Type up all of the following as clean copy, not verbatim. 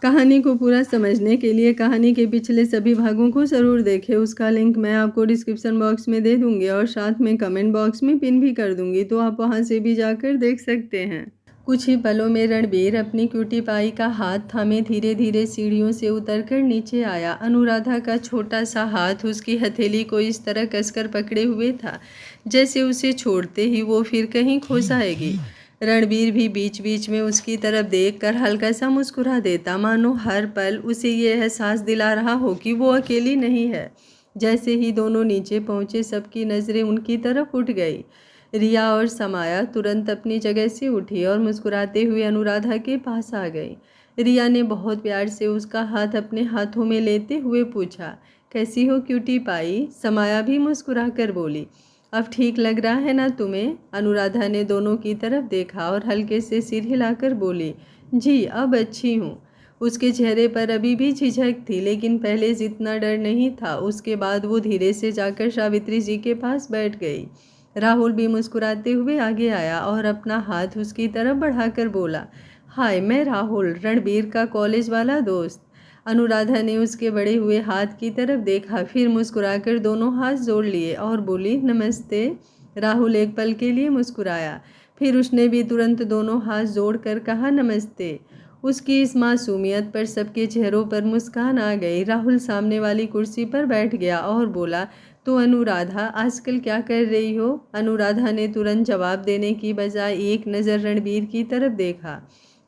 कहानी को पूरा समझने के लिए कहानी के पिछले सभी भागों को ज़रूर देखें। उसका लिंक मैं आपको डिस्क्रिप्शन बॉक्स में दे दूंगी और साथ में कमेंट बॉक्स में पिन भी कर दूंगी, तो आप वहां से भी जाकर देख सकते हैं। कुछ ही पलों में रणबीर अपनी क्यूटी पाई का हाथ थामे धीरे धीरे सीढ़ियों से उतरकर नीचे आया। अनुराधा का छोटा सा हाथ उसकी हथेली को इस तरह कसकर पकड़े हुए था जैसे उसे छोड़ते ही वो फिर कहीं खो जाएगी। रणबीर भी बीच बीच में उसकी तरफ देखकर हल्का सा मुस्कुरा देता, मानो हर पल उसे ये एहसास दिला रहा हो कि वो अकेली नहीं है। जैसे ही दोनों नीचे पहुंचे सबकी नज़रें उनकी तरफ उठ गई। रिया और समाया तुरंत अपनी जगह से उठी और मुस्कुराते हुए अनुराधा के पास आ गई। रिया ने बहुत प्यार से उसका हाथ अपने हाथों में लेते हुए पूछा, कैसी हो क्यूटी पाई? समाया भी मुस्कुरा कर बोली, अब ठीक लग रहा है ना तुम्हें? अनुराधा ने दोनों की तरफ देखा और हल्के से सिर हिलाकर बोली, जी अब अच्छी हूँ। उसके चेहरे पर अभी भी झिझक थी, लेकिन पहले जितना डर नहीं था। उसके बाद वो धीरे से जाकर सावित्री जी के पास बैठ गई। राहुल भी मुस्कुराते हुए आगे आया और अपना हाथ उसकी तरफ बढ़ाकर बोला, हाय मैं राहुल, रणबीर का कॉलेज वाला दोस्त। अनुराधा ने उसके बढ़े हुए हाथ की तरफ देखा, फिर मुस्कुराकर दोनों हाथ जोड़ लिए और बोली, नमस्ते। राहुल एक पल के लिए मुस्कुराया, फिर उसने भी तुरंत दोनों हाथ जोड़कर कहा, नमस्ते। उसकी इस मासूमियत पर सबके चेहरों पर मुस्कान आ गई। राहुल सामने वाली कुर्सी पर बैठ गया और बोला, तो अनुराधा आजकल क्या कर रही हो? अनुराधा ने तुरंत जवाब देने की बजाय एक नज़र रणबीर की तरफ देखा,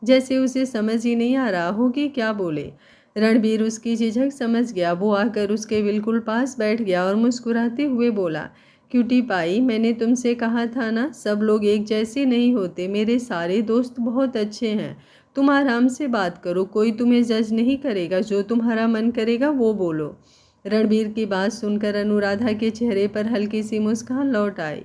जैसे उसे समझ ही नहीं आ रहा हो कि क्या बोले। रणबीर उसकी झिझक समझ गया। वो आकर उसके बिल्कुल पास बैठ गया और मुस्कुराते हुए बोला, क्यूटी पाई, मैंने तुमसे कहा था ना, सब लोग एक जैसे नहीं होते। मेरे सारे दोस्त बहुत अच्छे हैं। तुम आराम से बात करो, कोई तुम्हें जज नहीं करेगा। जो तुम्हारा मन करेगा वो बोलो। रणबीर की बात सुनकर अनुराधा के चेहरे पर हल्की सी मुस्कान लौट आई।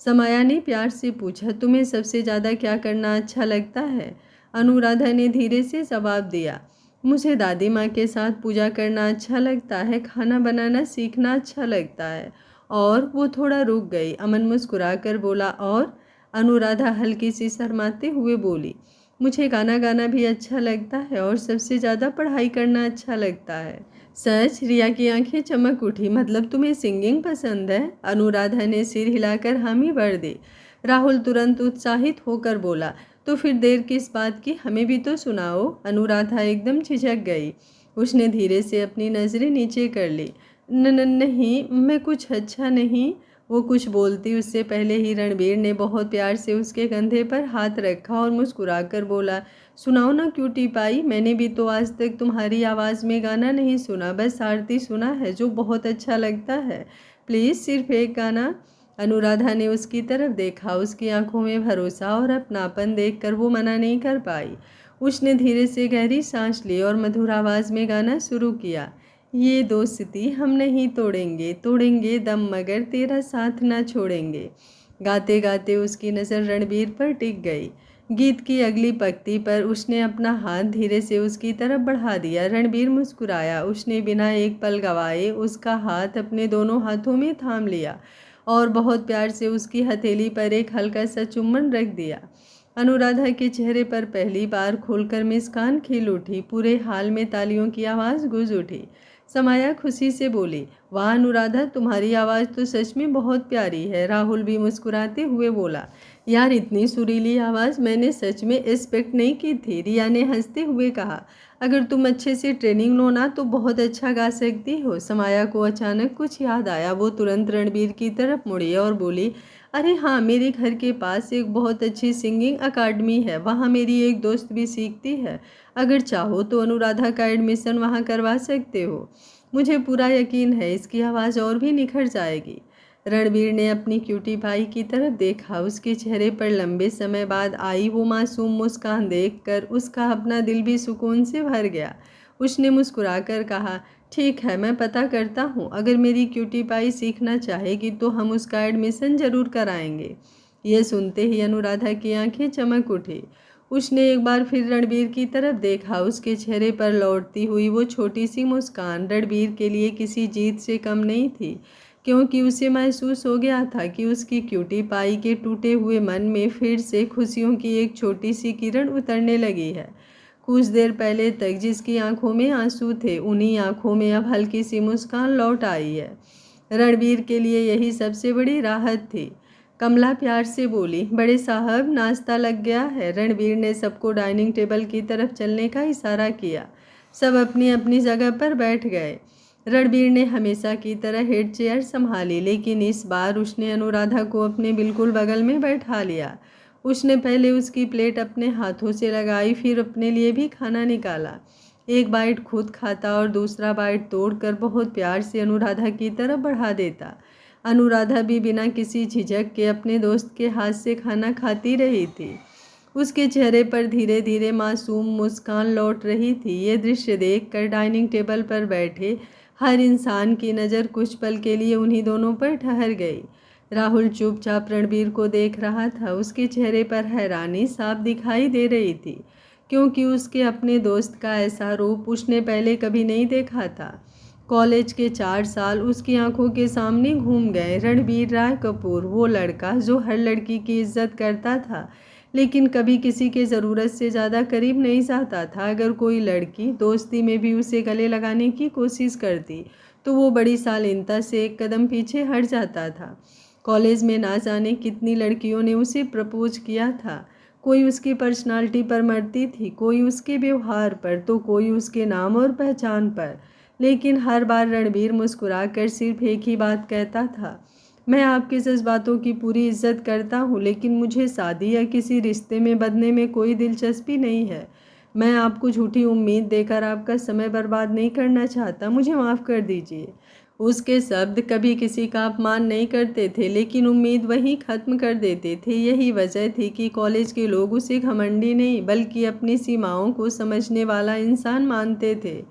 समाया ने प्यार से पूछा, तुम्हें सबसे ज़्यादा क्या करना अच्छा लगता है? अनुराधा ने धीरे से जवाब दिया, मुझे दादी माँ के साथ पूजा करना अच्छा लगता है, खाना बनाना सीखना अच्छा लगता है। और वो थोड़ा रुक गई। अमन मुस्कुरा कर बोला, और? अनुराधा हल्की सी शर्माते हुए बोली, मुझे गाना गाना भी अच्छा लगता है और सबसे ज़्यादा पढ़ाई करना अच्छा लगता है। सच? रिया की आंखें चमक उठी, मतलब तुम्हें सिंगिंग पसंद है? अनुराधा ने सिर हिलाकर हामी भर दी। राहुल तुरंत उत्साहित होकर बोला, तो फिर देर किस बात की, हमें भी तो सुनाओ। अनुराधा एकदम झिझक गई। उसने धीरे से अपनी नज़रें नीचे कर ली। नहीं, मैं कुछ अच्छा नहीं। वो कुछ बोलती उससे पहले ही रणबीर ने बहुत प्यार से उसके कंधे पर हाथ रखा और मुस्कुराकर बोला, सुनाओ ना क्यूटी पाई, मैंने भी तो आज तक तुम्हारी आवाज़ में गाना नहीं सुना, बस आरती सुना है जो बहुत अच्छा लगता है। प्लीज़ सिर्फ एक गाना। अनुराधा ने उसकी तरफ देखा। उसकी आंखों में भरोसा और अपनापन देखकर वो मना नहीं कर पाई। उसने धीरे से गहरी सांस ली और मधुर आवाज़ में गाना शुरू किया, ये दोस्ती हम नहीं तोड़ेंगे, तोड़ेंगे दम मगर तेरा साथ ना छोड़ेंगे। गाते गाते उसकी नज़र रणबीर पर टिक गई। गीत की अगली पंक्ति पर उसने अपना हाथ धीरे से उसकी तरफ बढ़ा दिया। रणबीर मुस्कुराया। उसने बिना एक पल गवाए उसका हाथ अपने दोनों हाथों में थाम लिया और बहुत प्यार से उसकी हथेली पर एक हल्का सा चुम्बन रख दिया। अनुराधा के चेहरे पर पहली बार खुलकर मुस्कान खिल उठी। पूरे हाल में तालियों की आवाज़ गूंज उठी। समाया खुशी से बोली, वाह अनुराधा, तुम्हारी आवाज़ तो सच में बहुत प्यारी है। राहुल भी मुस्कुराते हुए बोला, यार इतनी सुरीली आवाज़ मैंने सच में एक्सपेक्ट नहीं की थी। रिया ने हंसते हुए कहा, अगर तुम अच्छे से ट्रेनिंग लो ना तो बहुत अच्छा गा सकती हो। समाया को अचानक कुछ याद आया। वो तुरंत रणबीर की तरफ मुड़ी और बोली, अरे हाँ, मेरे घर के पास एक बहुत अच्छी सिंगिंग अकाडमी है, वहाँ मेरी एक दोस्त भी सीखती है। अगर चाहो तो अनुराधा का एडमिशन वहाँ करवा सकते हो। मुझे पूरा यकीन है इसकी आवाज़ और भी निखर जाएगी। रणबीर ने अपनी क्यूटी पाई की तरफ देखा। उसके चेहरे पर लंबे समय बाद आई वो मासूम मुस्कान देखकर उसका अपना दिल भी सुकून से भर गया। उसने मुस्कुराकर कहा, ठीक है, मैं पता करता हूँ। अगर मेरी क्यूटी पाई सीखना चाहेगी तो हम उसका एडमिशन ज़रूर कराएंगे। यह सुनते ही अनुराधा की आंखें चमक उठी। उसने एक बार फिर रणबीर की तरफ देखा। उसके चेहरे पर लौटती हुई वो छोटी सी मुस्कान रणबीर के लिए किसी जीत से कम नहीं थी, क्योंकि उसे महसूस हो गया था कि उसकी क्यूटी पाई के टूटे हुए मन में फिर से खुशियों की एक छोटी सी किरण उतरने लगी है। कुछ देर पहले तक जिसकी आंखों में आंसू थे, उन्हीं आंखों में अब हल्की सी मुस्कान लौट आई है। रणबीर के लिए यही सबसे बड़ी राहत थी। कमला प्यार से बोली, बड़े साहब नाश्ता लग गया है। रणबीर ने सबको डाइनिंग टेबल की तरफ चलने का इशारा किया। सब अपनी अपनी जगह पर बैठ गए। रणबीर ने हमेशा की तरह हेड चेयर संभाली, लेकिन इस बार उसने अनुराधा को अपने बिल्कुल बगल में बैठा लिया। उसने पहले उसकी प्लेट अपने हाथों से लगाई, फिर अपने लिए भी खाना निकाला। एक बाइट खुद खाता और दूसरा बाइट तोड़कर बहुत प्यार से अनुराधा की तरफ बढ़ा देता। अनुराधा भी बिना किसी झिझक के अपने दोस्त के हाथ से खाना खाती रही थी। उसके चेहरे पर धीरे धीरे मासूम मुस्कान लौट रही थी। ये दृश्य देखकर डाइनिंग टेबल पर बैठे हर इंसान की नज़र कुछ पल के लिए उन्हीं दोनों पर ठहर गई। राहुल चुपचाप रणबीर को देख रहा था। उसके चेहरे पर हैरानी साफ दिखाई दे रही थी, क्योंकि उसके अपने दोस्त का ऐसा रूप उसने पहले कभी नहीं देखा था। कॉलेज के 4 साल उसकी आंखों के सामने घूम गए। रणबीर राय कपूर, वो लड़का जो हर लड़की की इज्जत करता था, लेकिन कभी किसी के ज़रूरत से ज़्यादा करीब नहीं जाता था। अगर कोई लड़की दोस्ती में भी उसे गले लगाने की कोशिश करती, तो वो बड़ी शालीनता से एक कदम पीछे हट जाता था। कॉलेज में ना जाने कितनी लड़कियों ने उसे प्रपोज किया था। कोई उसकी पर्सनालिटी पर मरती थी, कोई उसके व्यवहार पर, तो कोई उसके नाम और पहचान पर। लेकिन हर बार रणबीर मुस्कुराकर सिर्फ एक ही बात कहता था, मैं आपके जज्बातों की पूरी इज्जत करता हूँ, लेकिन मुझे शादी या किसी रिश्ते में बंधने में कोई दिलचस्पी नहीं है। मैं आपको झूठी उम्मीद देकर आपका समय बर्बाद नहीं करना चाहता, मुझे माफ़ कर दीजिए। उसके शब्द कभी किसी का अपमान नहीं करते थे, लेकिन उम्मीद वही ख़त्म कर देते थे। यही वजह थी कि कॉलेज के लोग उसे घमंडी नहीं, बल्कि अपनी सीमाओं को समझने वाला इंसान मानते थे।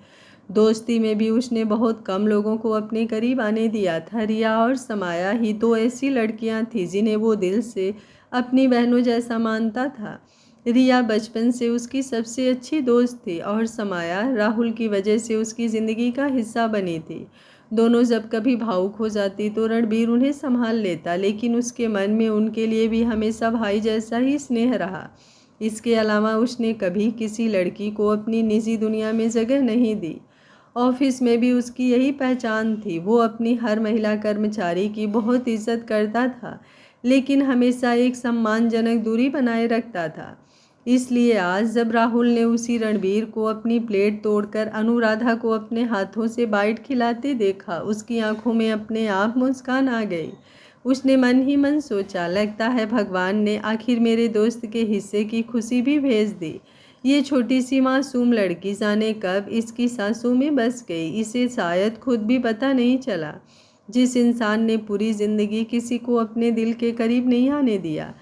दोस्ती में भी उसने बहुत कम लोगों को अपने करीब आने दिया था। रिया और समाया ही 2 ऐसी लड़कियां थीं जिन्हें वो दिल से अपनी बहनों जैसा मानता था। रिया बचपन से उसकी सबसे अच्छी दोस्त थी और समाया राहुल की वजह से उसकी ज़िंदगी का हिस्सा बनी थी। दोनों जब कभी भावुक हो जाती तो रणबीर उन्हें संभाल लेता, लेकिन उसके मन में उनके लिए भी हमेशा भाई जैसा ही स्नेह रहा। इसके अलावा उसने कभी किसी लड़की को अपनी निजी दुनिया में जगह नहीं दी। ऑफिस में भी उसकी यही पहचान थी। वो अपनी हर महिला कर्मचारी की बहुत इज्जत करता था, लेकिन हमेशा एक सम्मानजनक दूरी बनाए रखता था। इसलिए आज जब राहुल ने उसी रणबीर को अपनी प्लेट तोड़कर अनुराधा को अपने हाथों से बाइट खिलाते देखा, उसकी आंखों में अपने आप मुस्कान आ गई। उसने मन ही मन सोचा, लगता है भगवान ने आखिर मेरे दोस्त के हिस्से की खुशी भी भेज दी। ये छोटी सी मासूम लड़की जाने कब इसकी सांसों में बस गई, इसे शायद खुद भी पता नहीं चला। जिस इंसान ने पूरी ज़िंदगी किसी को अपने दिल के करीब नहीं आने दिया,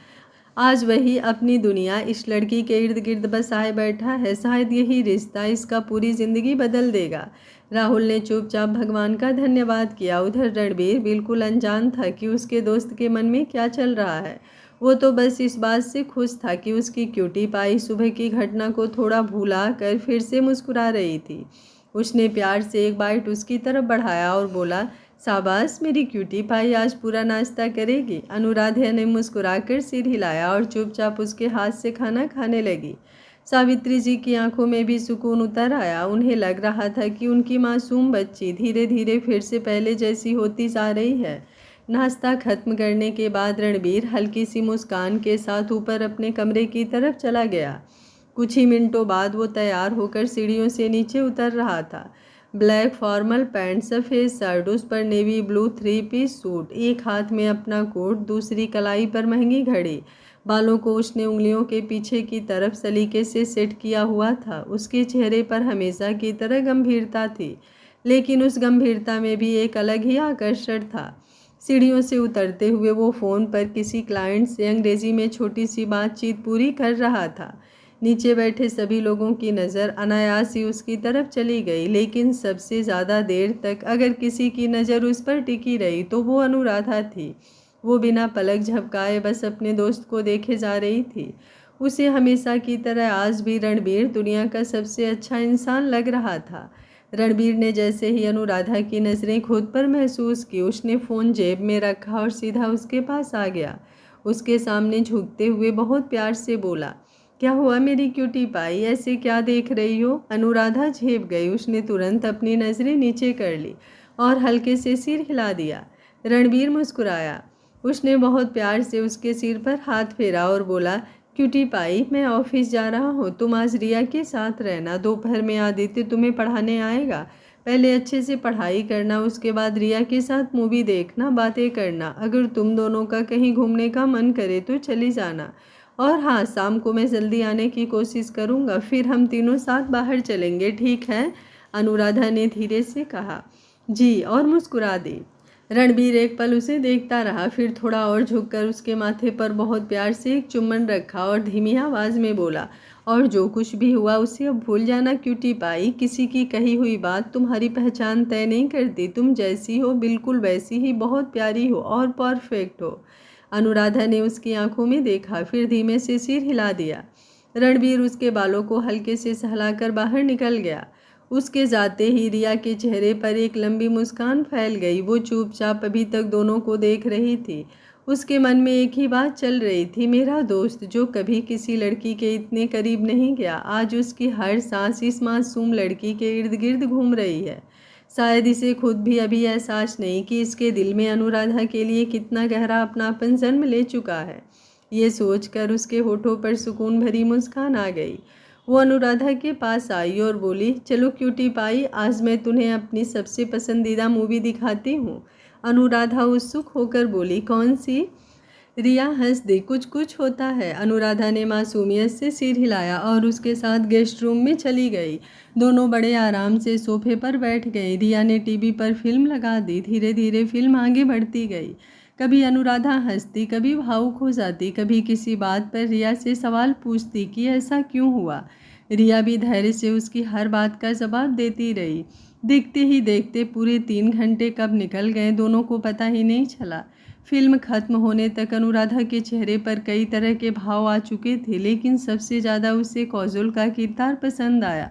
आज वही अपनी दुनिया इस लड़की के इर्द गिर्द बसाए बैठा है। शायद यही रिश्ता इसका पूरी ज़िंदगी बदल देगा। राहुल ने चुपचाप भगवान का धन्यवाद किया। उधर रणबीर बिल्कुल अनजान था कि उसके दोस्त के मन में क्या चल रहा है। वो तो बस इस बात से खुश था कि उसकी क्यूटी पाई सुबह की घटना को थोड़ा भुला कर फिर से मुस्कुरा रही थी। उसने प्यार से एक बाइट उसकी तरफ बढ़ाया और बोला, शाबाश मेरी क्यूटी पाई, आज पूरा नाश्ता करेगी। अनुराधा ने मुस्कुराकर सिर हिलाया और चुपचाप उसके हाथ से खाना खाने लगी। सावित्री जी की आंखों में भी सुकून उतर आया। उन्हें लग रहा था कि उनकी मासूम बच्ची धीरे धीरे फिर से पहले जैसी होती जा रही है। नाश्ता खत्म करने के बाद रणबीर हल्की सी मुस्कान के साथ ऊपर अपने कमरे की तरफ चला गया। कुछ ही मिनटों बाद वो तैयार होकर सीढ़ियों से नीचे उतर रहा था। ब्लैक फॉर्मल पैंट, सफ़ेद शर्ट, उस पर नेवी ब्लू 3 पीस सूट, एक हाथ में अपना कोट, दूसरी कलाई पर महंगी घड़ी। बालों को उसने उंगलियों के पीछे की तरफ सलीके से सेट किया हुआ था। उसके चेहरे पर हमेशा की तरह गंभीरता थी, लेकिन उस गंभीरता में भी एक अलग ही आकर्षण था। सीढ़ियों से उतरते हुए वो फ़ोन पर किसी क्लाइंट से अंग्रेजी में छोटी सी बातचीत पूरी कर रहा था। नीचे बैठे सभी लोगों की नज़र अनायास ही उसकी तरफ चली गई, लेकिन सबसे ज़्यादा देर तक अगर किसी की नज़र उस पर टिकी रही तो वो अनुराधा थी। वो बिना पलक झपकाए बस अपने दोस्त को देखे जा रही थी। उसे हमेशा की तरह आज भी रणबीर दुनिया का सबसे अच्छा इंसान लग रहा था। रणबीर ने जैसे ही अनुराधा की नज़रें खुद पर महसूस की, उसने फ़ोन जेब में रखा और सीधा उसके पास आ गया। उसके सामने झुकते हुए बहुत प्यार से बोला, क्या हुआ मेरी क्यूटी पाई, ऐसे क्या देख रही हो? अनुराधा झेप गई। उसने तुरंत अपनी नज़रें नीचे कर ली और हल्के से सिर हिला दिया। रणबीर मुस्कुराया। उसने बहुत प्यार से उसके सिर पर हाथ फेरा और बोला, क्यूटी पाई, मैं ऑफिस जा रहा हूँ, तुम आज रिया के साथ रहना। दोपहर में आदित्य तुम्हें पढ़ाने आएगा। पहले अच्छे से पढ़ाई करना, उसके बाद रिया के साथ मूवी देखना, बातें करना। अगर तुम दोनों का कहीं घूमने का मन करे तो चली जाना। और हाँ, शाम को मैं जल्दी आने की कोशिश करूँगा, फिर हम तीनों साथ बाहर चलेंगे, ठीक है? अनुराधा ने धीरे से कहा। जी, और मुस्कुरा दी। रणबीर एक पल उसे देखता रहा, फिर थोड़ा और झुककर उसके माथे पर बहुत प्यार से एक चुम्बन रखा और धीमी आवाज़ में बोला, और जो कुछ भी हुआ उसे अब भूल जाना क्यूटी पाई। किसी की कही हुई बात तुम्हारी पहचान तय नहीं करती। तुम जैसी हो बिल्कुल वैसी ही बहुत प्यारी हो और परफेक्ट हो। अनुराधा ने उसकी आंखों में देखा, फिर धीमे से सिर हिला दिया। रणबीर उसके बालों को हल्के से सहलाकर बाहर निकल गया। उसके जाते ही रिया के चेहरे पर एक लंबी मुस्कान फैल गई। वो चुपचाप अभी तक दोनों को देख रही थी। उसके मन में एक ही बात चल रही थी, मेरा दोस्त जो कभी किसी लड़की के इतने करीब नहीं गया, आज उसकी हर सांस इस मासूम लड़की के इर्द गिर्द घूम रही है। शायद इसे खुद भी अभी एहसास नहीं कि इसके दिल में अनुराधा के लिए कितना गहरा अपनापन जन्म ले चुका है। ये सोचकर उसके होठों पर सुकून भरी मुस्कान आ गई। वो अनुराधा के पास आई और बोली, चलो क्यूटी पाई, आज मैं तुम्हें अपनी सबसे पसंदीदा मूवी दिखाती हूँ। अनुराधा उत्सुक होकर बोली, कौन सी? रिया हंस दी। कुछ कुछ होता है। अनुराधा ने मासूमियत से सिर हिलाया और उसके साथ गेस्ट रूम में चली गई। दोनों बड़े आराम से सोफे पर बैठ गए। रिया ने टीवी पर फिल्म लगा दी। धीरे धीरे फिल्म आगे बढ़ती गई। कभी अनुराधा हंसती, कभी भावुक हो जाती, कभी किसी बात पर रिया से सवाल पूछती कि ऐसा क्यों हुआ। रिया भी धैर्य से उसकी हर बात का जवाब देती रही। देखते ही देखते पूरे 3 घंटे कब निकल गए दोनों को पता ही नहीं चला। फिल्म खत्म होने तक अनुराधा के चेहरे पर कई तरह के भाव आ चुके थे, लेकिन सबसे ज़्यादा उसे कौजुल का किरदार पसंद आया।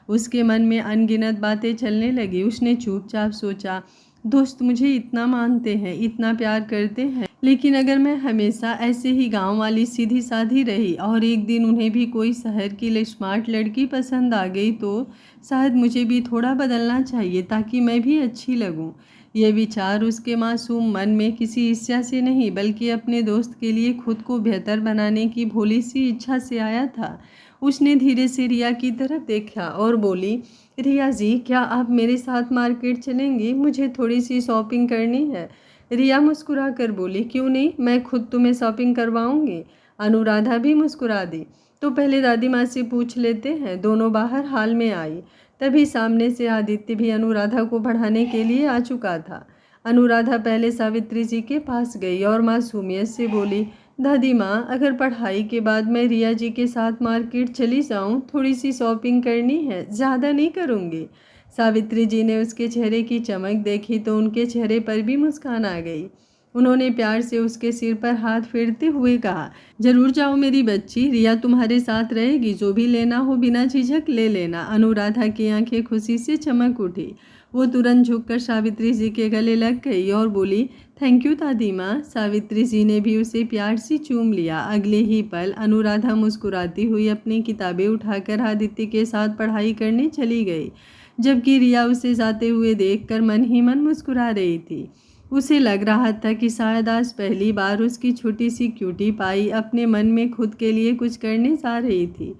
उसके मन में अनगिनत बातें चलने लगी। उसने चुपचाप सोचा, दोस्त मुझे इतना मानते हैं, इतना प्यार करते हैं, लेकिन अगर मैं हमेशा ऐसे ही गांव वाली सीधी साधी रही और एक दिन उन्हें भी कोई शहर की स्मार्ट लड़की पसंद आ गई तो शायद मुझे भी थोड़ा बदलना चाहिए ताकि मैं भी अच्छी लगूं। ये विचार उसके मासूम मन में किसी ईर्ष्या से नहीं बल्कि अपने दोस्त के लिए खुद को बेहतर बनाने की भोली सी इच्छा से आया था। उसने धीरे से रिया की तरफ देखा और बोली, रिया जी, क्या आप मेरे साथ मार्केट चलेंगी? मुझे थोड़ी सी शॉपिंग करनी है। रिया मुस्कुरा कर बोली, क्यों नहीं, मैं खुद तुम्हें शॉपिंग करवाऊंगी। अनुराधा भी मुस्कुरा दी। तो पहले दादी माँ से पूछ लेते हैं। दोनों बाहर हाल में आई। तभी सामने से आदित्य भी अनुराधा को पढ़ाने के लिए आ चुका था। अनुराधा पहले सावित्री जी के पास गई और मासूमियत से बोली, दादी माँ, अगर पढ़ाई के बाद मैं रिया जी के साथ मार्केट चली जाऊँ, थोड़ी सी शॉपिंग करनी है, ज़्यादा नहीं करूँगी। सावित्री जी ने उसके चेहरे की चमक देखी तो उनके चेहरे पर भी मुस्कान आ गई। उन्होंने प्यार से उसके सिर पर हाथ फेरते हुए कहा, जरूर जाओ मेरी बच्ची, रिया तुम्हारे साथ रहेगी, जो भी लेना हो बिना झिझक ले लेना। अनुराधा की आंखें खुशी से चमक उठी। वो तुरंत झुककर सावित्री जी के गले लग गई और बोली, थैंक यू दादी माँ। सावित्री जी ने भी उसे प्यार से चूम लिया। अगले ही पल अनुराधा मुस्कुराती हुई अपनी किताबें उठाकर आदित्य के साथ पढ़ाई करने चली गई, जबकि रिया उसे जाते हुए देखकर मन ही मन मुस्कुरा रही थी। उसे लग रहा था कि शायद आज पहली बार उसकी छोटी सी क्यूटी पाई अपने मन में खुद के लिए कुछ करने जा रही थी।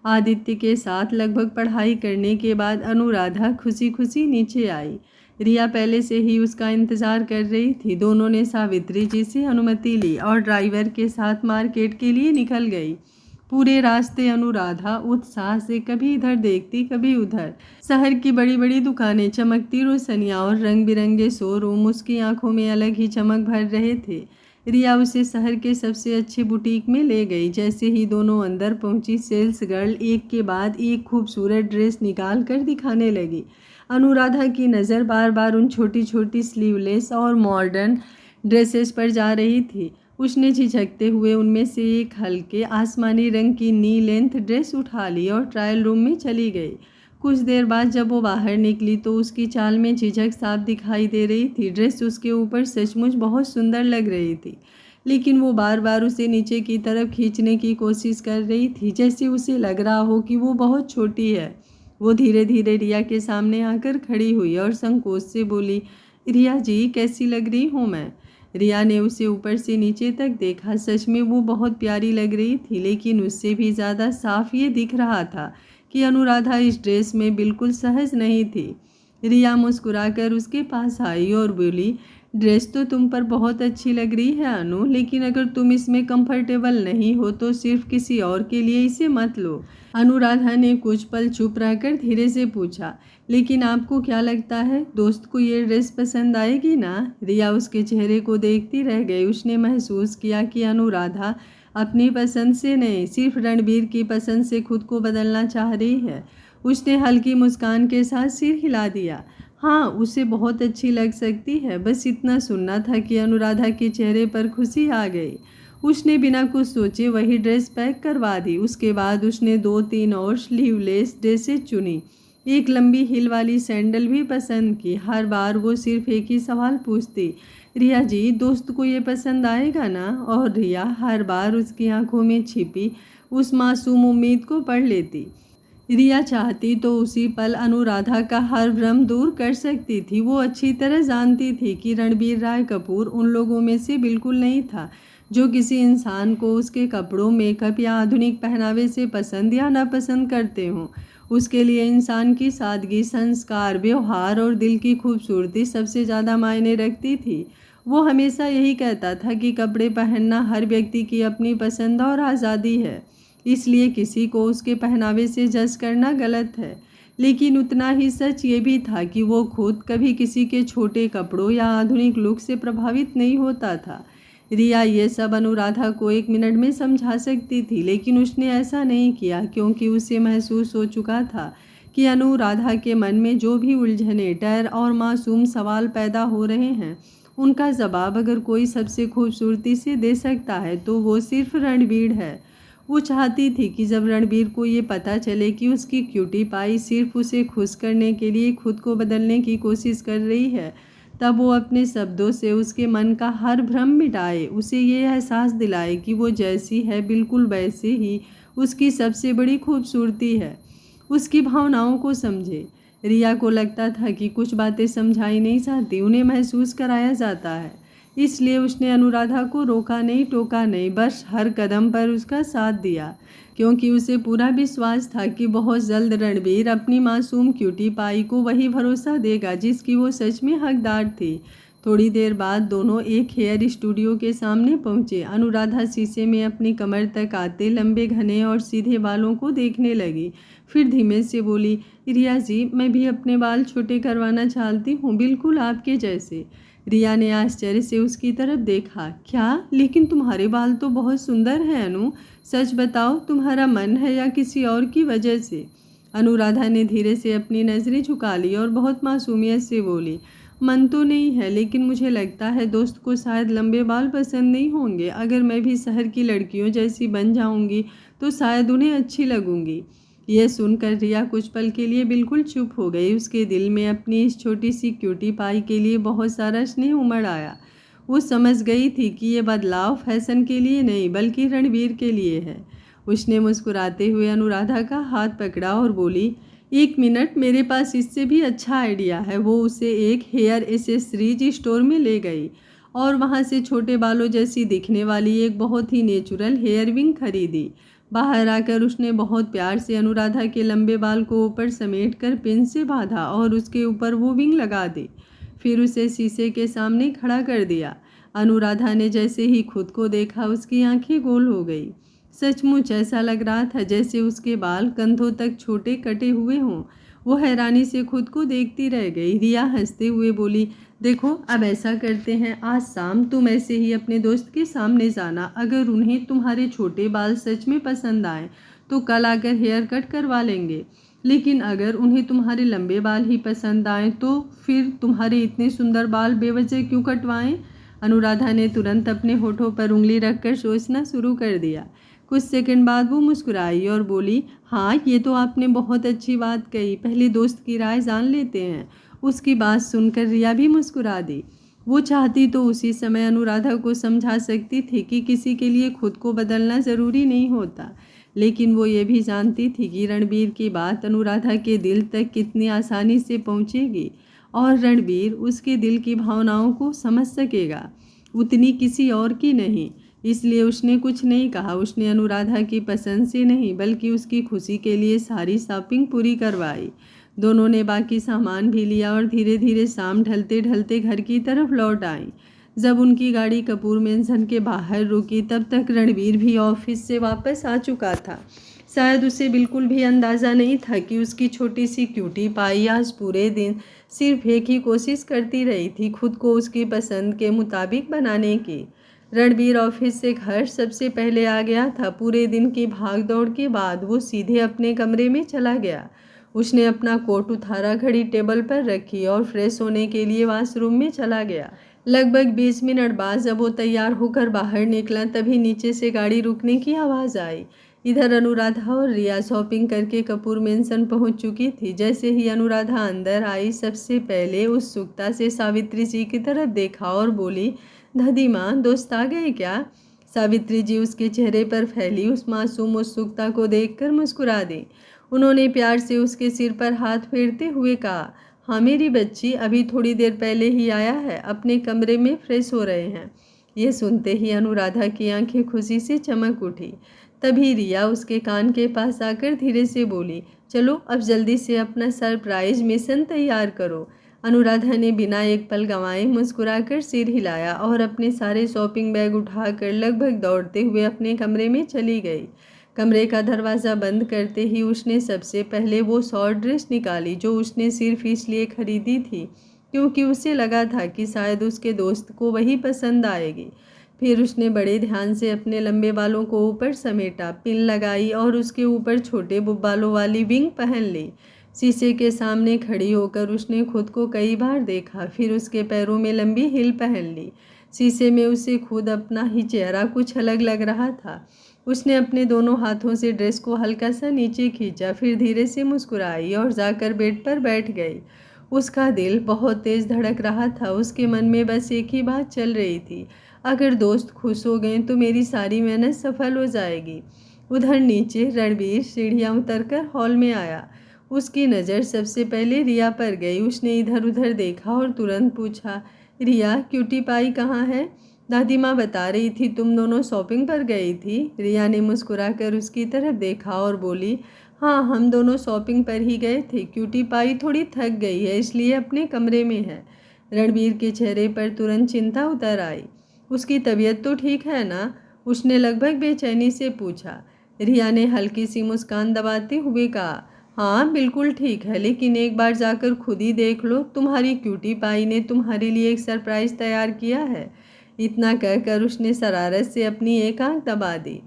आदित्य के साथ लगभग पढ़ाई करने के बाद अनुराधा खुशी खुशी नीचे आई। रिया पहले से ही उसका इंतज़ार कर रही थी। दोनों ने सावित्री जी से अनुमति ली और ड्राइवर के साथ मार्केट के लिए निकल गई। पूरे रास्ते अनुराधा उत्साह से कभी इधर देखती कभी उधर। शहर की बड़ी बड़ी दुकानें, चमकती रोशनियाँ और रंग बिरंगे शोरूम उसकी आंखों में अलग ही चमक भर रहे थे। रिया उसे शहर के सबसे अच्छे बुटीक में ले गई। जैसे ही दोनों अंदर पहुंची, सेल्स गर्ल एक के बाद एक खूबसूरत ड्रेस निकाल कर दिखाने लगी। अनुराधा की नज़र बार बार उन छोटी छोटी स्लीवलेस और मॉडर्न ड्रेसेस पर जा रही थी। उसने झिझकते हुए उनमें से एक हल्के आसमानी रंग की नी लेंथ ड्रेस उठा ली और ट्रायल रूम में चली गई। कुछ देर बाद जब वो बाहर निकली तो उसकी चाल में झिझक साफ दिखाई दे रही थी। ड्रेस उसके ऊपर सचमुच बहुत सुंदर लग रही थी। लेकिन वो बार बार उसे नीचे की तरफ खींचने की कोशिश कर रही थी, जैसे उसे लग रहा हो कि वो बहुत छोटी है। वो धीरे धीरे रिया के सामने आकर खड़ी हुई और संकोच से बोली, रिया जी, कैसी लग रही हूँ मैं? रिया ने उसे ऊपर से नीचे तक देखा। सच में वो बहुत प्यारी लग रही थी, लेकिन उससे भी ज़्यादा साफ ये दिख रहा था कि अनुराधा इस ड्रेस में बिल्कुल सहज नहीं थी। रिया मुस्कुराकर उसके पास आई और बोली, ड्रेस तो तुम पर बहुत अच्छी लग रही है अनु, लेकिन अगर तुम इसमें कंफर्टेबल नहीं हो तो सिर्फ किसी और के लिए इसे मत लो। अनुराधा ने कुछ पल चुप रहकर धीरे से पूछा, लेकिन आपको क्या लगता है, दोस्त को ये ड्रेस पसंद आएगी ना? रिया उसके चेहरे को देखती रह गई। उसने महसूस किया कि अनुराधा अपनी पसंद से नहीं, सिर्फ रणबीर की पसंद से खुद को बदलना चाह रही है। उसने हल्की मुस्कान के साथ सिर हिला दिया। हाँ, उसे बहुत अच्छी लग सकती है, बस इतना सुनना था कि अनुराधा के चेहरे पर खुशी आ गई। उसने बिना कुछ सोचे वही ड्रेस पैक करवा दी। उसके बाद उसने 2-3 और स्लीवलेस ड्रेसेस चुनी। एक लंबी हिल वाली सैंडल भी पसंद की। हर बार वो सिर्फ एक ही सवाल पूछती, रिया जी, दोस्त को ये पसंद आएगा ना? और रिया हर बार उसकी आंखों में छिपी उस मासूम उम्मीद को पढ़ लेती। रिया चाहती तो उसी पल अनुराधा का हर भ्रम दूर कर सकती थी। वो अच्छी तरह जानती थी कि रणबीर राय कपूर उन लोगों में से बिल्कुल नहीं था जो किसी इंसान को उसके कपड़ों, मेकअप या आधुनिक पहनावे से पसंद या नापसंद करते हों। उसके लिए इंसान की सादगी, संस्कार, व्यवहार और दिल की खूबसूरती सबसे ज़्यादा मायने रखती थी। वो हमेशा यही कहता था कि कपड़े पहनना हर व्यक्ति की अपनी पसंद और आज़ादी है, इसलिए किसी को उसके पहनावे से जज करना गलत है। लेकिन उतना ही सच ये भी था कि वो खुद कभी किसी के छोटे कपड़ों या आधुनिक लुक से प्रभावित नहीं होता था। रिया ये सब अनुराधा को 1 मिनट में समझा सकती थी, लेकिन उसने ऐसा नहीं किया क्योंकि उसे महसूस हो चुका था कि अनुराधा के मन में जो भी उलझने, डर और मासूम सवाल पैदा हो रहे हैं, उनका जवाब अगर कोई सबसे खूबसूरती से दे सकता है तो वो सिर्फ रणबीर है। वो चाहती थी कि जब रणबीर को ये पता चले कि उसकी क्यूटी पाई सिर्फ उसे खुश करने के लिए खुद को बदलने की कोशिश कर रही है, तब वो अपने शब्दों से उसके मन का हर भ्रम मिटाए, उसे ये एहसास दिलाए कि वो जैसी है बिल्कुल वैसे ही उसकी सबसे बड़ी खूबसूरती है। उसकी भावनाओं को समझे। रिया को लगता था कि कुछ बातें समझाई नहीं जाती, उन्हें महसूस कराया जाता है। इसलिए उसने अनुराधा को रोका नहीं, टोका नहीं, बस हर कदम पर उसका साथ दिया, क्योंकि उसे पूरा विश्वास था कि बहुत जल्द रणबीर अपनी मासूम क्यूटी पाई को वही भरोसा देगा जिसकी वो सच में हकदार थी। थोड़ी देर बाद दोनों एक हेयर स्टूडियो के सामने पहुंचे। अनुराधा शीशे में अपनी कमर तक आते लंबे, घने और सीधे बालों को देखने लगी। फिर धीमे से बोली, रिया जी, मैं भी अपने बाल छोटे करवाना चाहती हूँ, बिल्कुल आपके जैसे। रिया ने आश्चर्य से उसकी तरफ देखा। क्या? लेकिन तुम्हारे बाल तो बहुत सुंदर हैं अनु, सच बताओ, तुम्हारा मन है या किसी और की वजह से? अनुराधा ने धीरे से अपनी नज़रें झुका ली और बहुत मासूमियत से बोली, मन तो नहीं है, लेकिन मुझे लगता है दोस्त को शायद लंबे बाल पसंद नहीं होंगे। अगर मैं भी शहर की लड़कियों जैसी बन जाऊंगी तो शायद उन्हें अच्छी लगूंगी। यह सुनकर रिया कुछ पल के लिए बिल्कुल चुप हो गई। उसके दिल में अपनी इस छोटी सी क्यूटी पाई के लिए बहुत सारा स्नेह उमड़ आया। वो समझ गई थी कि ये बदलाव फैशन के लिए नहीं बल्कि रणबीर के लिए है। उसने मुस्कुराते हुए अनुराधा का हाथ पकड़ा और बोली, 1 मिनट, मेरे पास इससे भी अच्छा आइडिया है। वो उसे एक हेयर एसेसरीज स्टोर में ले गई और वहाँ से छोटे बालों जैसी दिखने वाली एक बहुत ही नेचुरल हेयर विंग खरीदी। बाहर आकर उसने बहुत प्यार से अनुराधा के लंबे बाल को ऊपर समेट कर पिन से बांधा और उसके ऊपर वो विंग लगा दी। फिर उसे शीशे के सामने खड़ा कर दिया। अनुराधा ने जैसे ही खुद को देखा उसकी आंखें गोल हो गई। सचमुच ऐसा लग रहा था जैसे उसके बाल कंधों तक छोटे कटे हुए हों। वो हैरानी से खुद को देखती रह गई। रिया हंसते हुए बोली, देखो, अब ऐसा करते हैं, आज शाम तुम ऐसे ही अपने दोस्त के सामने जाना। अगर उन्हें तुम्हारे छोटे बाल सच में पसंद आए तो कल आकर हेयर कट करवा लेंगे, लेकिन अगर उन्हें तुम्हारे लंबे बाल ही पसंद आए तो फिर तुम्हारे इतने सुंदर बाल बेवजह क्यों कटवाएं? अनुराधा ने तुरंत अपने होठों पर उंगली रखकर सोचना शुरू कर दिया। कुछ सेकंड बाद वो मुस्कुराई और बोली, हाँ, ये तो आपने बहुत अच्छी बात कही, पहले दोस्त की राय जान लेते हैं। उसकी बात सुनकर रिया भी मुस्कुरा दी। वो चाहती तो उसी समय अनुराधा को समझा सकती थी कि किसी के लिए खुद को बदलना ज़रूरी नहीं होता, लेकिन वो ये भी जानती थी कि रणबीर की बात अनुराधा के दिल तक कितनी आसानी से पहुंचेगी और रणबीर उसके दिल की भावनाओं को समझ सकेगा, उतनी किसी और की नहीं। इसलिए उसने कुछ नहीं कहा। उसने अनुराधा की पसंद से नहीं बल्कि उसकी खुशी के लिए सारी शॉपिंग पूरी करवाई। दोनों ने बाकी सामान भी लिया और धीरे धीरे शाम ढलते ढलते घर की तरफ लौट आई। जब उनकी गाड़ी कपूर मेंशन के बाहर रुकी तब तक रणबीर भी ऑफिस से वापस आ चुका था। शायद उसे बिल्कुल भी अंदाज़ा नहीं था कि उसकी छोटी सी क्यूटी पाई आज पूरे दिन सिर्फ एक ही कोशिश करती रही थी, खुद को उसकी पसंद के मुताबिक बनाने की। रणबीर ऑफिस से घर सबसे पहले आ गया था। पूरे दिन की भाग दौड़ के बाद वो सीधे अपने कमरे में चला गया। उसने अपना कोट उतारा, घड़ी टेबल पर रखी और फ्रेश होने के लिए वॉशरूम में चला गया। लगभग 20 मिनट बाद जब वो तैयार होकर बाहर निकला तभी नीचे से गाड़ी रुकने की आवाज़ आई। इधर अनुराधा और रिया शॉपिंग करके कपूर मेंशन पहुंच चुकी थी। जैसे ही अनुराधा अंदर आई सबसे पहले उत्सुकता से सावित्री जी की तरफ देखा और बोली, दादी माँ, दोस्त आ गए क्या? सावित्री जी उसके चेहरे पर फैली उस मासूम उत्सुकता को देखकर मुस्कुरा दी। उन्होंने प्यार से उसके सिर पर हाथ फेरते हुए कहा, हाँ मेरी बच्ची, अभी थोड़ी देर पहले ही आया है, अपने कमरे में फ्रेश हो रहे हैं। ये सुनते ही अनुराधा की आंखें खुशी से चमक उठी। तभी रिया उसके कान के पास आकर धीरे से बोली, चलो अब जल्दी से अपना सरप्राइज मिशन तैयार करो। अनुराधा ने बिना एक पल गंवाए मुस्कुराकर सिर हिलाया और अपने सारे शॉपिंग बैग उठाकर लगभग दौड़ते हुए अपने कमरे में चली गई। कमरे का दरवाज़ा बंद करते ही उसने सबसे पहले वो शॉर्ट ड्रेस निकाली जो उसने सिर्फ इसलिए खरीदी थी क्योंकि उसे लगा था कि शायद उसके दोस्त को वही पसंद आएगी। फिर उसने बड़े ध्यान से अपने लंबे बालों को ऊपर समेटा, पिन लगाई और उसके ऊपर छोटे बालों वाली विंग पहन ली। शीशे के सामने खड़ी होकर उसने खुद को कई बार देखा, फिर उसके पैरों में लंबी हील पहन ली। शीशे में उसे खुद अपना ही चेहरा कुछ अलग लग रहा था। उसने अपने दोनों हाथों से ड्रेस को हल्का सा नीचे खींचा, फिर धीरे से मुस्कुराई और जाकर बेड पर बैठ गई। उसका दिल बहुत तेज़ धड़क रहा था। उसके मन में बस एक ही बात चल रही थी, अगर दोस्त खुश हो गए तो मेरी सारी मेहनत सफल हो जाएगी। उधर नीचे रणबीर सीढ़ियाँ उतरकर हॉल में आया। उसकी नज़र सबसे पहले रिया पर गई। उसने इधर उधर देखा और तुरंत पूछा, रिया, क्यूटी पाई कहाँ है? दादी माँ बता रही थी तुम दोनों शॉपिंग पर गई थी। रिया ने मुस्कुराकर उसकी तरफ देखा और बोली, हाँ हम दोनों शॉपिंग पर ही गए थे। क्यूटी पाई थोड़ी थक गई है इसलिए अपने कमरे में है। रणबीर के चेहरे पर तुरंत चिंता उतर आई। उसकी तबीयत तो ठीक है ना? उसने लगभग बेचैनी से पूछा। रिया ने हल्की सी मुस्कान दबाते हुए कहा, हाँ बिल्कुल ठीक है, लेकिन एक बार जाकर खुद ही देख लो, तुम्हारी क्यूटी पाई ने तुम्हारे लिए एक सरप्राइज तैयार किया है। इतना कहकर उसने शरारत से अपनी एक आंख दबा दी।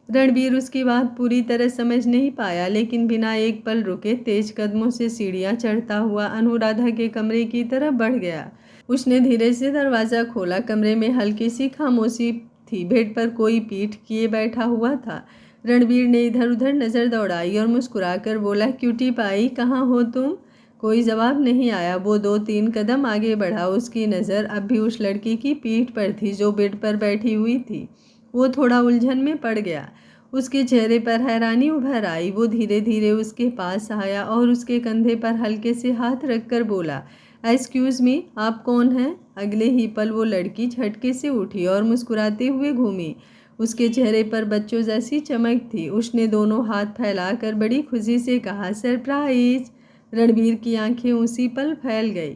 रणबीर उसकी बात पूरी तरह समझ नहीं पाया, लेकिन बिना एक पल रुके तेज कदमों से सीढ़ियां चढ़ता हुआ अनुराधा के कमरे की तरफ बढ़ गया। उसने धीरे से दरवाज़ा खोला। कमरे में हल्की सी खामोशी थी। बेड पर कोई पीठ किए बैठा हुआ था। रणबीर ने इधर उधर नज़र दौड़ाई और मुस्कुराकर बोला, क्यूटी पाई कहाँ हो तुम? कोई जवाब नहीं आया। वो 2-3 कदम आगे बढ़ा। उसकी नज़र अब भी उस लड़की की पीठ पर थी जो बेड पर बैठी हुई थी। वो थोड़ा उलझन में पड़ गया। उसके चेहरे पर हैरानी उभर आई। वो धीरे धीरे उसके पास आया और उसके कंधे पर हल्के से हाथ रखकर बोला, एक्सक्यूज़ मी, आप कौन हैं? अगले ही पल वो लड़की झटके से उठी और मुस्कुराते हुए घूमी। उसके चेहरे पर बच्चों जैसी चमक थी। उसने दोनों हाथ फैलाकर बड़ी खुशी से कहा, सरप्राइज। रणबीर की आंखें उसी पल फैल गई।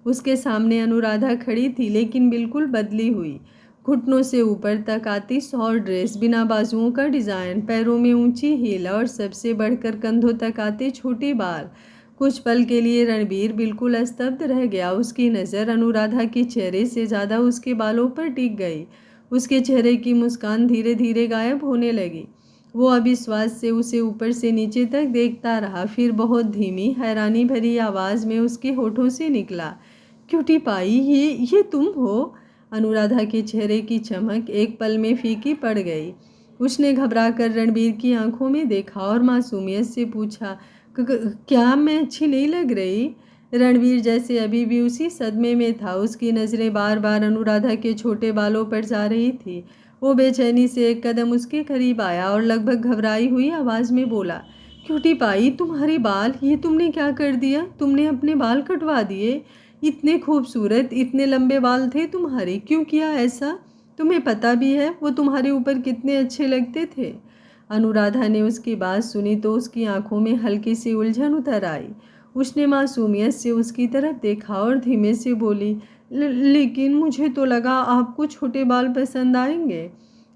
उसके सामने अनुराधा खड़ी थी, लेकिन बिल्कुल बदली हुई। घुटनों से ऊपर तक आती शॉर्ट ड्रेस, बिना बाजुओं का डिज़ाइन, पैरों में ऊंची हील और सबसे बढ़कर कंधों तक आते छोटे बाल। कुछ पल के लिए रणबीर बिल्कुल स्तब्ध रह गया। उसकी नज़र अनुराधा के चेहरे से ज़्यादा उसके बालों पर टिक गई। उसके चेहरे की मुस्कान धीरे धीरे गायब होने लगी। वो अविश्वास से उसे ऊपर से नीचे तक देखता रहा। फिर बहुत धीमी हैरानी भरी आवाज़ में उसके होठों से निकला, क्यूटी पाई, ये तुम हो? अनुराधा के चेहरे की चमक एक पल में फीकी पड़ गई। उसने घबराकर रणबीर की आंखों में देखा और मासूमियत से पूछा, क्या मैं अच्छी नहीं लग रही? रणवीर जैसे अभी भी उसी सदमे में था। उसकी नज़रें बार बार अनुराधा के छोटे बालों पर जा रही थी। वो बेचैनी से एक कदम उसके करीब आया और लगभग घबराई हुई आवाज़ में बोला, क्यूटी पाई, तुम्हारे बाल, ये तुमने क्या कर दिया? तुमने अपने बाल कटवा दिए? इतने खूबसूरत, इतने लंबे बाल थे तुम्हारे, क्यों किया ऐसा? तुम्हें पता भी है वो तुम्हारे ऊपर कितने अच्छे लगते थे? अनुराधा ने उसकी बात सुनी तो उसकी आंखों में हल्की सी उलझन उतर आई। उसने मासूमियत से उसकी तरफ देखा और धीमे से बोली, लेकिन मुझे तो लगा आपको छोटे बाल पसंद आएंगे।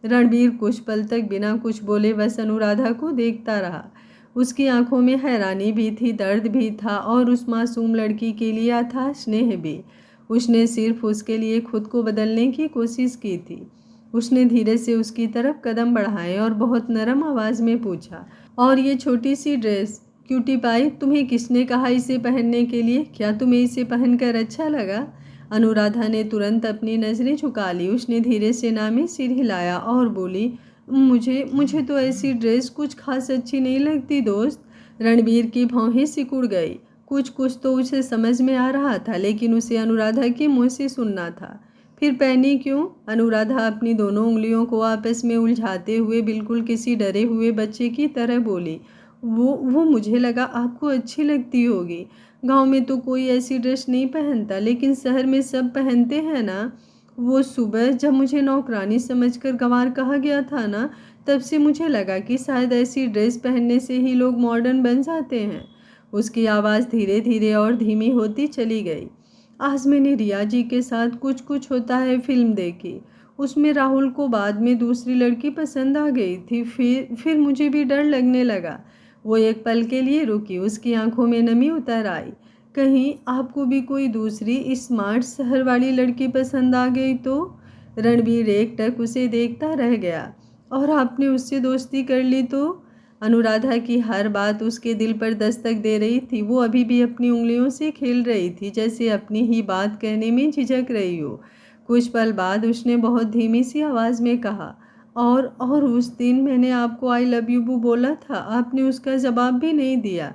रणबीर कुछ पल तक बिना कुछ बोले बस अनुराधा को देखता रहा। उसकी आंखों में हैरानी भी थी, दर्द भी था और उस मासूम लड़की के लिए अथाह स्नेह भी। उसने सिर्फ उसके लिए खुद को बदलने की कोशिश की थी। उसने धीरे से उसकी तरफ कदम बढ़ाए और बहुत नरम आवाज़ में पूछा, और ये छोटी सी ड्रेस, क्यूटी पाई, तुम्हें किसने कहा इसे पहनने के लिए? क्या तुम्हें इसे पहनकर अच्छा लगा? अनुराधा ने तुरंत अपनी नज़रें झुका ली। उसने धीरे से नामी सिर हिलाया और बोली, मुझे मुझे तो ऐसी ड्रेस कुछ खास अच्छी नहीं लगती दोस्त। रणबीर की भौहें सिकुड़ गई। कुछ कुछ तो उसे समझ में आ रहा था, लेकिन उसे अनुराधा के मुंह से सुनना था। फिर पहनी क्यों? अनुराधा अपनी दोनों उंगलियों को आपस में उलझाते हुए बिल्कुल किसी डरे हुए बच्चे की तरह बोली, वो मुझे लगा आपको अच्छी लगती होगी। गांव में तो कोई ऐसी ड्रेस नहीं पहनता, लेकिन शहर में सब पहनते हैं ना। वो सुबह जब मुझे नौकरानी समझकर गंवार कहा गया था ना, तब से मुझे लगा कि शायद ऐसी ड्रेस पहनने से ही लोग मॉडर्न बन जाते हैं। उसकी आवाज़ धीरे धीरे और धीमी होती चली गई। आज मैंने रिया जी के साथ कुछ कुछ होता है फिल्म देखी। उसमें राहुल को बाद में दूसरी लड़की पसंद आ गई थी। फिर मुझे भी डर लगने लगा। वो एक पल के लिए रुकी। उसकी आंखों में नमी उतर आई। कहीं आपको भी कोई दूसरी स्मार्ट शहर वाली लड़की पसंद आ गई तो? रणबीर एकटक उसे देखता रह गया। और आपने उससे दोस्ती कर ली तो? अनुराधा की हर बात उसके दिल पर दस्तक दे रही थी। वो अभी भी अपनी उंगलियों से खेल रही थी, जैसे अपनी ही बात कहने में झिझक रही हो। कुछ पल बाद उसने बहुत धीमी सी आवाज़ में कहा, और उस दिन मैंने आपको आई लव यू बोला था, आपने उसका जवाब भी नहीं दिया।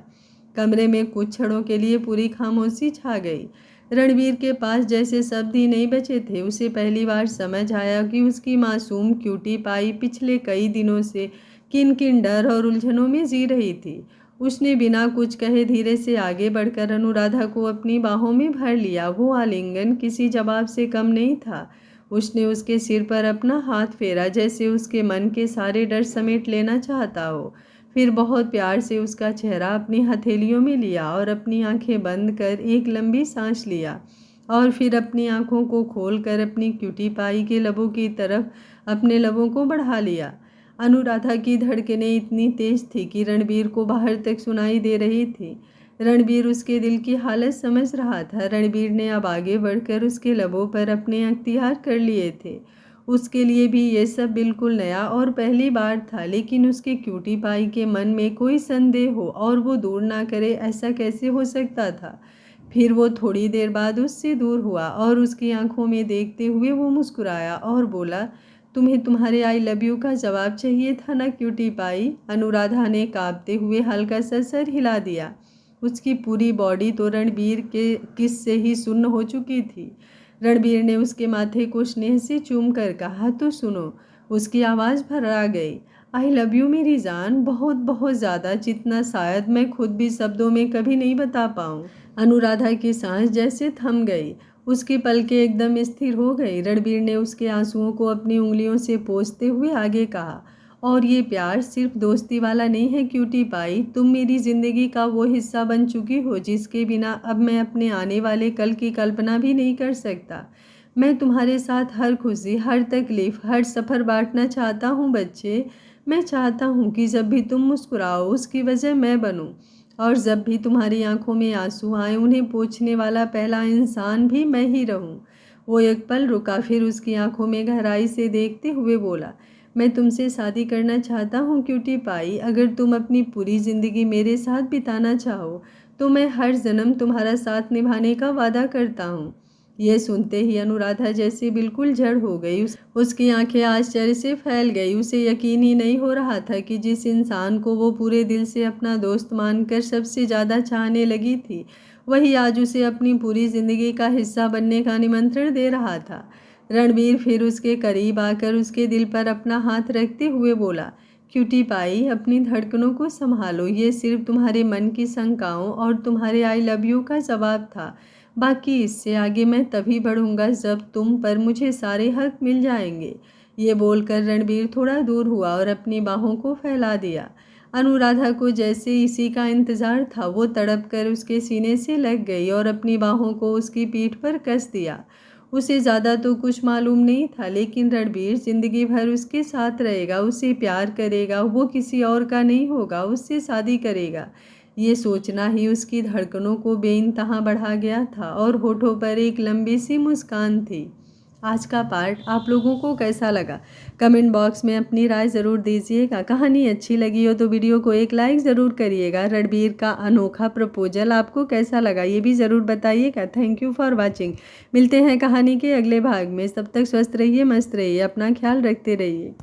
कमरे में कुछ क्षणों के लिए पूरी खामोशी छा गई। रणबीर के पास जैसे शब्द ही नहीं बचे थे। उसे पहली बार समझ आया कि उसकी मासूम क्यूटी पाई पिछले कई दिनों से किन किन डर और उलझनों में जी रही थी। उसने बिना कुछ कहे धीरे से आगे बढ़कर अनुराधा को अपनी बाहों में भर लिया। वो आलिंगन किसी जवाब से कम नहीं था। उसने उसके सिर पर अपना हाथ फेरा, जैसे उसके मन के सारे डर समेट लेना चाहता हो। फिर बहुत प्यार से उसका चेहरा अपनी हथेलियों में लिया और अपनी आंखें बंद कर एक लंबी सांस लिया, और फिर अपनी आंखों को खोलकर अपनी क्यूटी पाई के लबों की तरफ अपने लबों को बढ़ा लिया। अनुराधा की धड़कनें इतनी तेज थी कि रणबीर को बाहर तक सुनाई दे रही थी। रणबीर उसके दिल की हालत समझ रहा था। रणबीर ने अब आगे बढ़कर उसके लबों पर अपने अख्तियार कर लिए थे। उसके लिए भी ये सब बिल्कुल नया और पहली बार था, लेकिन उसके क्यूटी पाई के मन में कोई संदेह हो और वो दूर ना करे, ऐसा कैसे हो सकता था? फिर वो थोड़ी देर बाद उससे दूर हुआ और उसकी आंखों में देखते हुए वो मुस्कुराया और बोला, तुम्हें तुम्हारे आई लव यू का जवाब चाहिए था ना क्यूटी पाई? अनुराधा ने कांपते हुए हल्का सा सर हिला दिया। उसकी पूरी बॉडी तो रणबीर के किस से ही सुन्न हो चुकी थी। रणबीर ने उसके माथे को स्नेह से चूम कर कहा, तो सुनो। उसकी आवाज़ भर्रा गई। आई लव यू मेरी जान, बहुत बहुत ज़्यादा, जितना शायद मैं खुद भी शब्दों में कभी नहीं बता पाऊँ। अनुराधा की सांस जैसे थम गई। उसकी पलकें एकदम स्थिर हो गई। रणबीर ने उसके आंसुओं को अपनी उंगलियों से पोंछते हुए आगे कहा, और ये प्यार सिर्फ दोस्ती वाला नहीं है क्यूटी पाई। तुम मेरी ज़िंदगी का वो हिस्सा बन चुकी हो जिसके बिना अब मैं अपने आने वाले कल की कल्पना भी नहीं कर सकता। मैं तुम्हारे साथ हर खुशी, हर तकलीफ़, हर सफ़र बांटना चाहता हूँ बच्चे। मैं चाहता हूँ कि जब भी तुम मुस्कुराओ उसकी वजह मैं बनूँ, और जब भी तुम्हारी आंखों में आंसू आए उन्हें पोंछने वाला पहला इंसान भी मैं ही रहूं। वो एक पल रुका, फिर उसकी आंखों में गहराई से देखते हुए बोला, मैं तुमसे शादी करना चाहता हूँ क्यूटी पाई। अगर तुम अपनी पूरी ज़िंदगी मेरे साथ बिताना चाहो तो मैं हर जन्म तुम्हारा साथ निभाने का वादा करता हूँ। यह सुनते ही अनुराधा जैसे बिल्कुल जड़ हो गई। उसकी आंखें आश्चर्य से फैल गई। उसे यकीन ही नहीं हो रहा था कि जिस इंसान को वो पूरे दिल से अपना दोस्त मानकर सबसे ज़्यादा चाहने लगी थी, वही आज उसे अपनी पूरी ज़िंदगी का हिस्सा बनने का निमंत्रण दे रहा था। रणबीर फिर उसके करीब आकर उसके दिल पर अपना हाथ रखते हुए बोला, क्यूटी पाई, अपनी धड़कनों को संभालो। ये सिर्फ तुम्हारे मन की शंकाओं और तुम्हारे आई लव यू का जवाब था। बाकी इससे आगे मैं तभी बढ़ूंगा जब तुम पर मुझे सारे हक मिल जाएंगे। ये बोलकर रणबीर थोड़ा दूर हुआ और अपनी बाहों को फैला दिया। अनुराधा को जैसे इसी का इंतजार था, वो तड़प कर उसके सीने से लग गई और अपनी बाहों को उसकी पीठ पर कस दिया। उसे ज़्यादा तो कुछ मालूम नहीं था, लेकिन रणबीर जिंदगी भर उसके साथ रहेगा, उसे प्यार करेगा, वो किसी और का नहीं होगा, उससे शादी करेगा। ये सोचना ही उसकी धड़कनों को बेइंतहा बढ़ा गया था और होठों पर एक लंबी सी मुस्कान थी। आज का पार्ट आप लोगों को कैसा लगा? कमेंट बॉक्स में अपनी राय ज़रूर दीजिएगा। कहानी अच्छी लगी हो तो वीडियो को एक लाइक ज़रूर करिएगा। रणबीर का अनोखा प्रपोजल आपको कैसा लगा ये भी ज़रूर बताइएगा। Thank you for watching. मिलते हैं कहानी के अगले भाग में। तब तक स्वस्थ रहिए, मस्त रहिए, अपना ख्याल रखते रहिए।